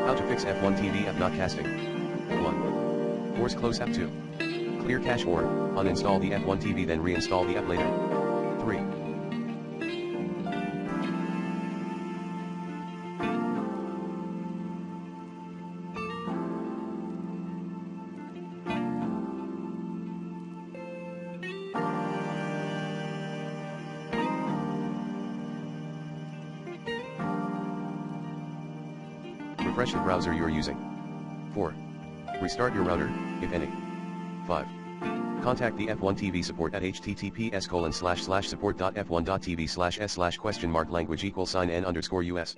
How to fix F1 TV app not casting. 1. Force close app. 2. Clear cache or uninstall the F1 TV then reinstall the app later. 3. Refresh the browser you're using. 4. Restart your router, if any. 5. Contact the F1 TV support at https://support.f1.tv/s/?language=n_us